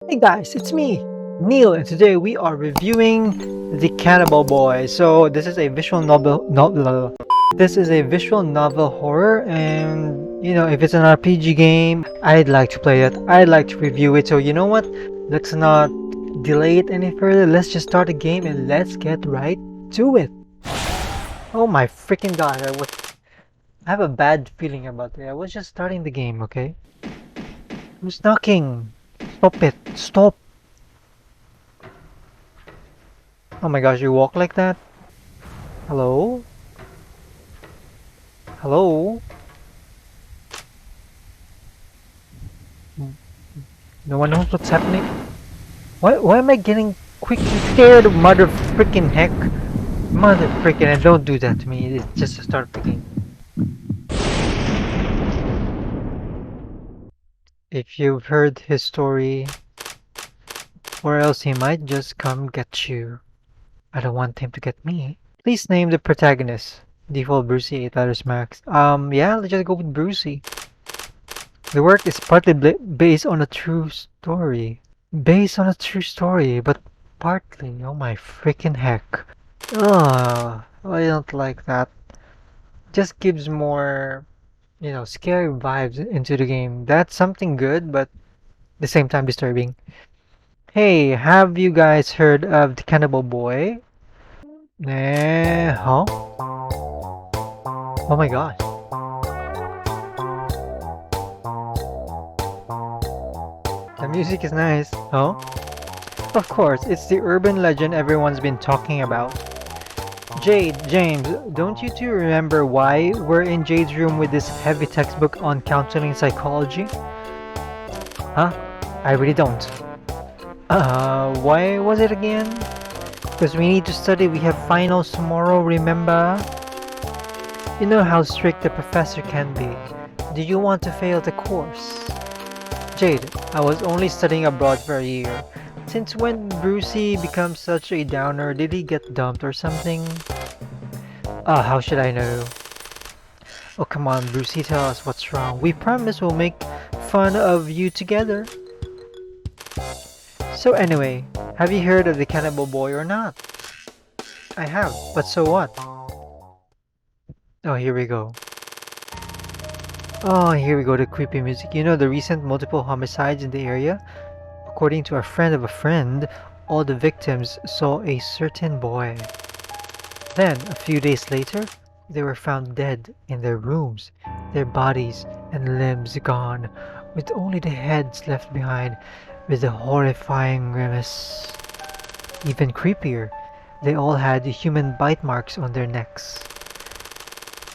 Hey guys, it's me, Neil, and today we are reviewing The Cannibal Boy. So this is a visual novel. This is a visual novel horror, and if it's an RPG game, I'd like to play it. I'd like to review it. So you know what? Let's not delay it any further. Let's just start the game and let's get right to it. Oh my freaking god! I have a bad feeling about it. I was just starting the game, okay? Who's knocking? Stop it! Stop! Oh my gosh, you walk like that? Hello? Hello? No one knows what's happening? Why am I getting quickly scared, mother freaking heck? Mother freaking, and don't do that to me. It's just the start of the game. If you've heard his story, or else he might just come get you. I don't want him to get me. Please name the protagonist. Default Brucey, 8 letters max. Yeah, let's just go with Brucey. The work is partly based on a true story. Based on a true story, but partly. Oh my freaking heck. Ugh, I don't like that. Just gives more, scary vibes into the game. That's something good, but at the same time disturbing. Hey, have you guys heard of the Cannibal Boy? Huh? Oh my god. The music is nice. Huh? Of course, it's the urban legend everyone's been talking about. Jade, James, don't you two remember why we're in Jade's room with this heavy textbook on counseling psychology? Huh? I really don't. Why was it again? Because we need to study, we have finals tomorrow, remember? You know how strict the professor can be. Do you want to fail the course? Jade, I was only studying abroad for a year. Since when Brucey becomes such a downer? Did he get dumped or something? How should I know? Oh, come on, Brucey, tell us what's wrong. We promise we'll make fun of you together. So anyway, have you heard of the Cannibal Boy or not? I have, but so what? Oh, here we go. Oh, here we go, the creepy music. You know the recent multiple homicides in the area? According to a friend of a friend, all the victims saw a certain boy. Then, a few days later, they were found dead in their rooms, their bodies and limbs gone, with only the heads left behind with a horrifying grimace. Even creepier, they all had human bite marks on their necks.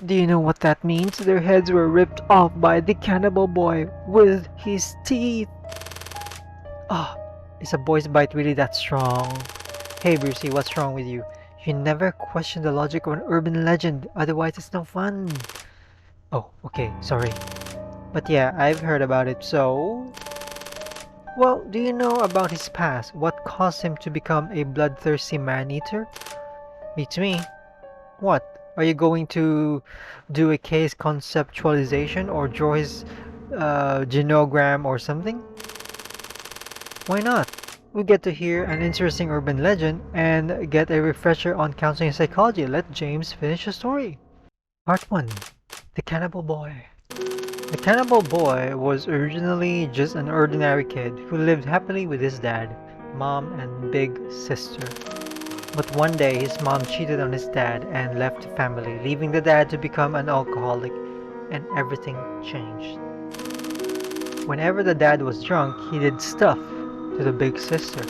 Do you know what that means? Their heads were ripped off by the Cannibal Boy with his teeth. Ah, is a boy's bite really that strong? Hey Brucey, what's wrong with you? You never question the logic of an urban legend, otherwise it's no fun. Oh, okay, sorry. But yeah, I've heard about it, so... Well, do you know about his past? What caused him to become a bloodthirsty man-eater? Beats me. What? Are you going to do a case conceptualization or draw his genogram or something? Why not? We get to hear an interesting urban legend and get a refresher on counseling psychology. Let James finish the story. Part 1. The Cannibal Boy. The Cannibal Boy was originally just an ordinary kid who lived happily with his dad, mom, and big sister. But one day his mom cheated on his dad and left the family, leaving the dad to become an alcoholic, and everything changed. Whenever the dad was drunk, he did stuff to the big sister.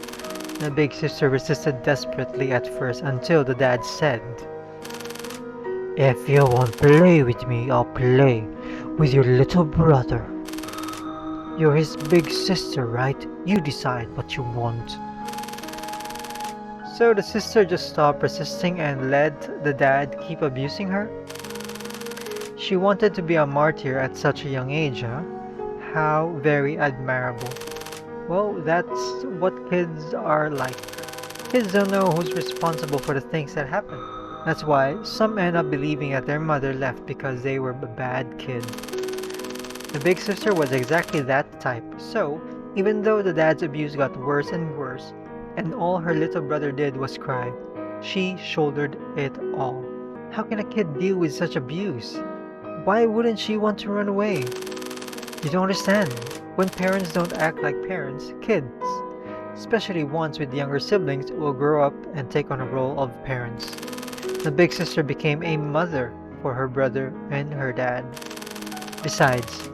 The big sister resisted desperately at first until the dad said, "If you won't play with me, I'll play with your little brother. You're his big sister, right? You decide what you want." So the sister just stopped resisting and let the dad keep abusing her? She wanted to be a martyr at such a young age, huh? How very admirable. Well, that's what kids are like. Kids don't know who's responsible for the things that happen. That's why some end up believing that their mother left because they were a bad kid. The big sister was exactly that type, so Even though the dad's abuse got worse and worse, and all her little brother did was cry, she shouldered it all. How can a kid deal with such abuse? Why wouldn't she want to run away? You don't understand. When parents don't act like parents, kids, especially ones with younger siblings, will grow up and take on a role of parents. The big sister became a mother for her brother and her dad. Besides,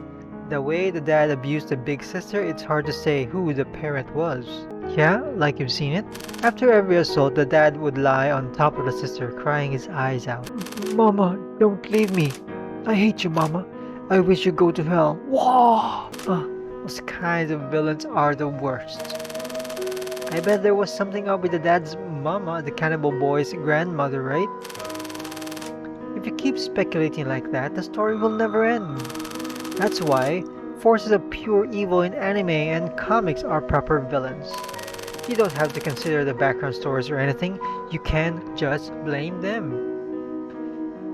the way the dad abused the big sister, it's hard to say who the parent was. Yeah, like you've seen it? After every assault, the dad would lie on top of the sister, crying his eyes out. Mama, don't leave me. I hate you, Mama. I wish you go to hell. Whoa! Those kinds of villains are the worst. I bet there was something up with the dad's mama, the cannibal boy's grandmother, right? If you keep speculating like that, the story will never end. That's why forces of pure evil in anime and comics are proper villains. You don't have to consider the background stories or anything, you can just blame them.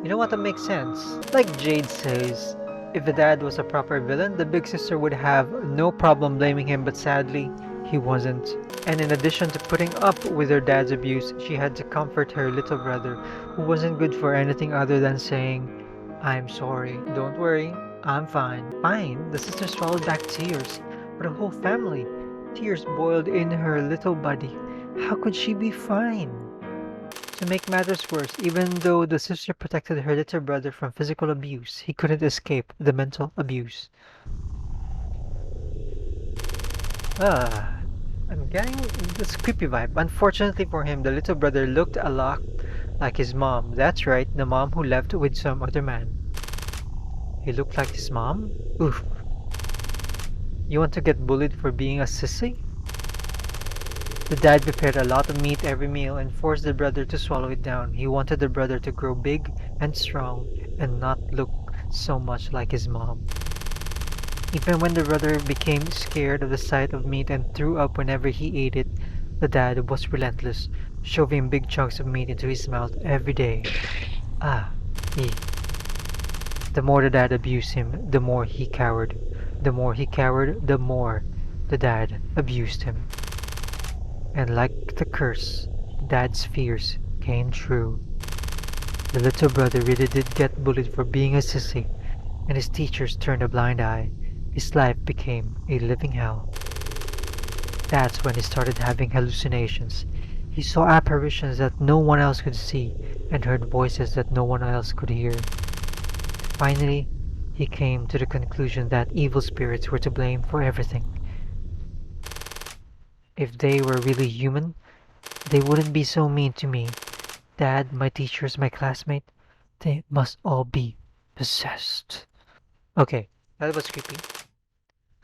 You know what, that makes sense. Like Jade says, if the dad was a proper villain, the big sister would have no problem blaming him, but sadly, he wasn't. And in addition to putting up with her dad's abuse, she had to comfort her little brother, who wasn't good for anything other than saying, "I'm sorry, don't worry, I'm fine." Fine, the sister swallowed back tears, but the whole family. Tears boiled in her little body. How could she be fine? To make matters worse, even though the sister protected her little brother from physical abuse, he couldn't escape the mental abuse. I'm getting this creepy vibe. Unfortunately for him, the little brother looked a lot like his mom. That's right, the mom who left with some other man. He looked like his mom? Oof. You want to get bullied for being a sissy? The dad prepared a lot of meat every meal and forced the brother to swallow it down. He wanted the brother to grow big and strong and not look so much like his mom. Even when the brother became scared of the sight of meat and threw up whenever he ate it, the dad was relentless, shoving big chunks of meat into his mouth every day. Eek. The more the dad abused him, the more he cowered. The more he cowered, the more the dad abused him. And like the curse, dad's fears came true. The little brother really did get bullied for being a sissy, and his teachers turned a blind eye. His life became a living hell. That's when he started having hallucinations. He saw apparitions that no one else could see, and heard voices that no one else could hear. Finally, he came to the conclusion that evil spirits were to blame for everything. If they were really human, they wouldn't be so mean to me. Dad, my teachers, my classmate, they must all be possessed. Okay, that was creepy.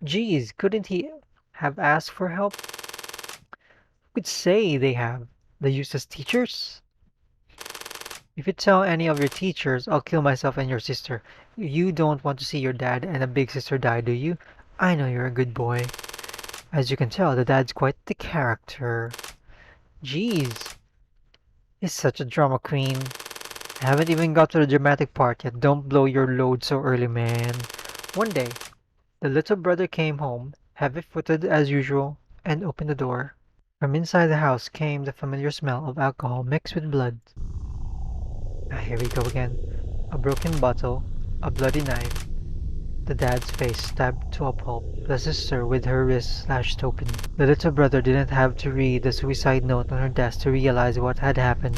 Geez, couldn't he have asked for help? Who could say they have? The useless teachers? If you tell any of your teachers, I'll kill myself and your sister. You don't want to see your dad and a big sister die, do you? I know you're a good boy. As you can tell, the dad's quite the character. Jeez. He's such a drama queen. I haven't even got to the dramatic part yet. Don't blow your load so early, man. One day, the little brother came home, heavy-footed as usual, and opened the door. From inside the house came the familiar smell of alcohol mixed with blood. Here we go again. A broken bottle, a bloody knife, the dad's face stabbed to a pulp, the sister with her wrist slashed open. The little brother didn't have to read the suicide note on her desk to realize what had happened.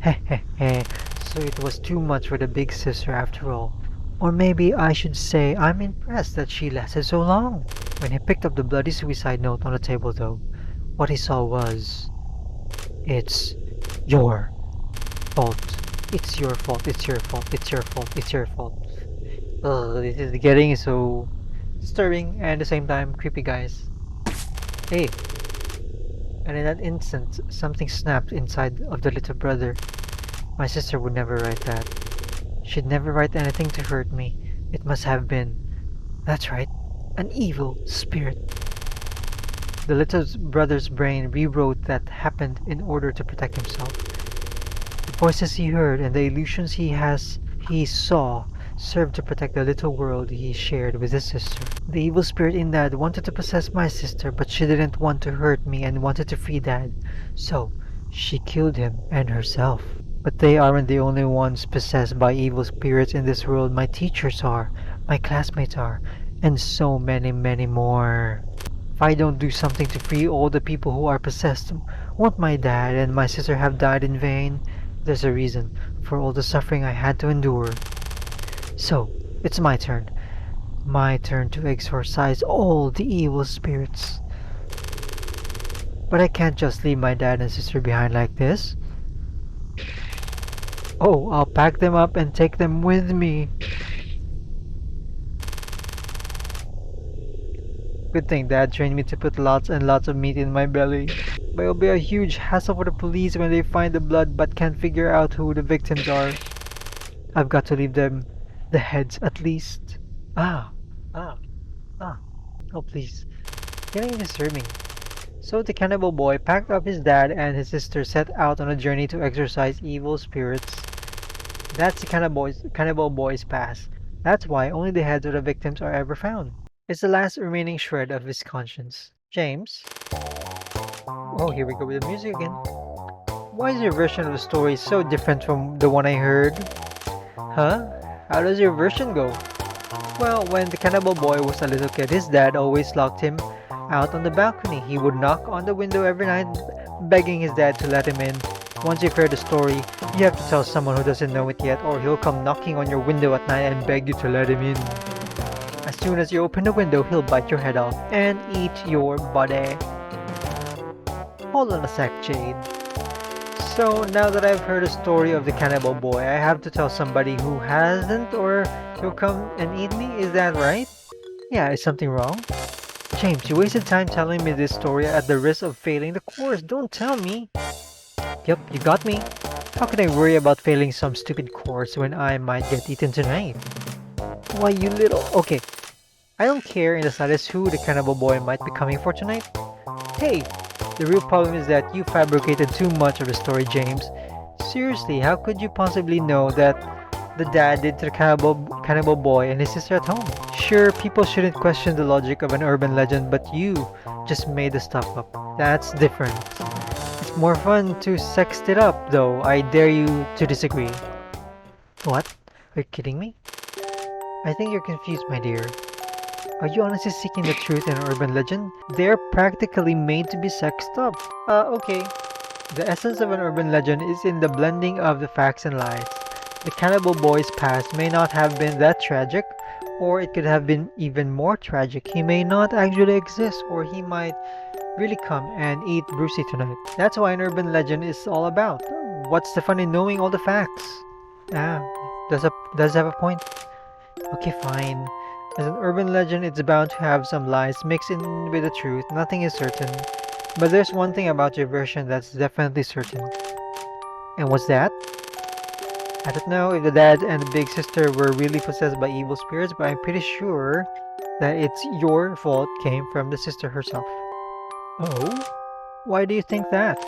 Heh. So it was too much for the big sister after all. Or maybe I should say I'm impressed that she lasted so long. When he picked up the bloody suicide note on the table though, what he saw was... It's your fault. It's your fault. It's your fault. It's your fault. It's your fault. Ugh, this is getting so disturbing and at the same time creepy, guys. Hey. And in that instant, something snapped inside of the little brother. My sister would never write that. She'd never write anything to hurt me. It must have been, that's right, an evil spirit. The little brother's brain rewrote that happened in order to protect himself. The voices he heard and the illusions he saw served to protect the little world he shared with his sister. The evil spirit in Dad wanted to possess my sister, but she didn't want to hurt me and wanted to free Dad. So, she killed him and herself. But they aren't the only ones possessed by evil spirits in this world. My teachers are, my classmates are, and so many, many more. If I don't do something to free all the people who are possessed, won't my dad and my sister have died in vain? There's a reason for all the suffering I had to endure. So, it's my turn. My turn to exorcise all the evil spirits. But I can't just leave my dad and sister behind like this. Oh, I'll pack them up and take them with me. Good thing Dad trained me to put lots and lots of meat in my belly. But it'll be a huge hassle for the police when they find the blood but can't figure out who the victims are. I've got to leave them the heads at least. Ah, ah, ah. Oh, please. You're not even disturbing. So the cannibal boy packed up his dad and his sister set out on a journey to exorcise evil spirits. That's the cannibal boy's past. That's why only the heads of the victims are ever found. It's the last remaining shred of his conscience. James? Oh, here we go with the music again. Why is your version of the story so different from the one I heard? Huh? How does your version go? Well, when the cannibal boy was a little kid, his dad always locked him out on the balcony. He would knock on the window every night, begging his dad to let him in. Once you've heard the story, you have to tell someone who doesn't know it yet, or he'll come knocking on your window at night and beg you to let him in. As soon as you open the window, he'll bite your head off and eat your body. Hold on a sec, Jade. So now that I've heard the story of the cannibal boy, I have to tell somebody who hasn't, or he'll come and eat me? Is that right? Yeah, is something wrong? James, you wasted time telling me this story at the risk of failing the course. Don't tell me. Yep, you got me. How can I worry about failing some stupid course when I might get eaten tonight? Why, you little... Okay, I don't care in the slightest who the cannibal boy might be coming for tonight. Hey, the real problem is that you fabricated too much of the story, James. Seriously, how could you possibly know that the dad did to the cannibal boy and his sister at home? Sure, people shouldn't question the logic of an urban legend, but you just made the stuff up. That's different. It's more fun to sext it up, though. I dare you to disagree. What? Are you kidding me? I think you're confused, my dear. Are you honestly seeking the truth in an urban legend? They're practically made to be sexed up. Okay. The essence of an urban legend is in the blending of the facts and lies. The cannibal boy's past may not have been that tragic, or it could have been even more tragic. He may not actually exist, or he might really come and eat Brucey tonight. That's why an urban legend is all about. What's the fun in knowing all the facts? Ah, does have a point. Okay, fine. As an urban legend, it's bound to have some lies mixed in with the truth. Nothing is certain. But there's one thing about your version that's definitely certain. And what's that? I don't know if the dad and the big sister were really possessed by evil spirits, but I'm pretty sure that it's your fault came from the sister herself. Oh? Why do you think that?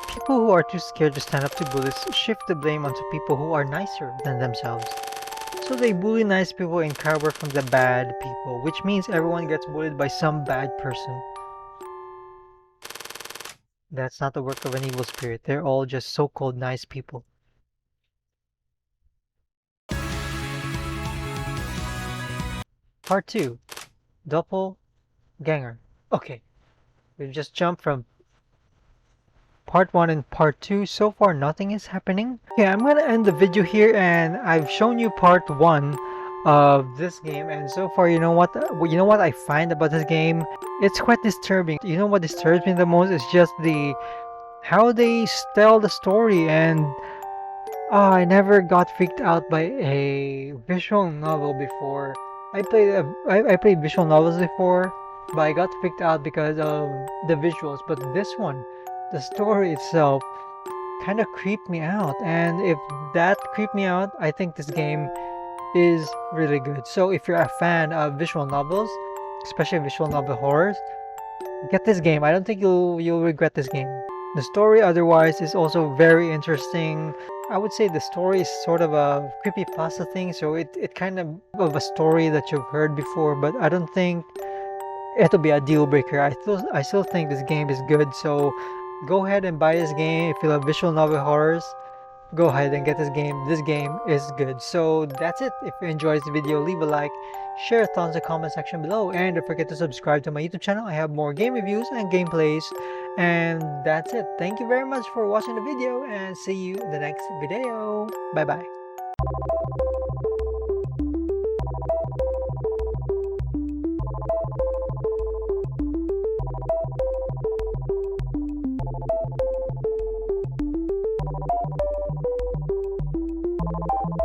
People who are too scared to stand up to bullies shift the blame onto people who are nicer than themselves. So they bully nice people and cover from the bad people, which means everyone gets bullied by some bad person. That's not the work of an evil spirit. They're all just so-called nice people. Part 2. Doppelganger. Okay, we've just jumped from Part 1 and Part 2. So far, nothing is happening. Okay, I'm gonna end the video here, and I've shown you Part 1 of this game, and so far, you know what I find about this game? It's quite disturbing. You know what disturbs me the most is just how they tell the story, and I never got freaked out by a visual novel before. I played visual novels before, but I got freaked out because of the visuals. But this one, the story itself, kind of creeped me out. And if that creeped me out, I think this game is really good. So if you're a fan of visual novels, especially visual novel horrors, get this game. I don't think you'll regret this game. The story otherwise is also very interesting. I would say the story is sort of a creepypasta thing, so it kind of a story that you've heard before, but I don't think it'll be a deal breaker. I still think this game is good, so go ahead and buy this game if you love visual novel horrors. Go ahead and get this game. This game is good. So that's it. If you enjoyed this video, leave a like, share your thoughts in the comment section below, and don't forget to subscribe to my YouTube channel. I have more game reviews and gameplays. And that's it. Thank you very much for watching the video, and see you in the next video. Bye bye.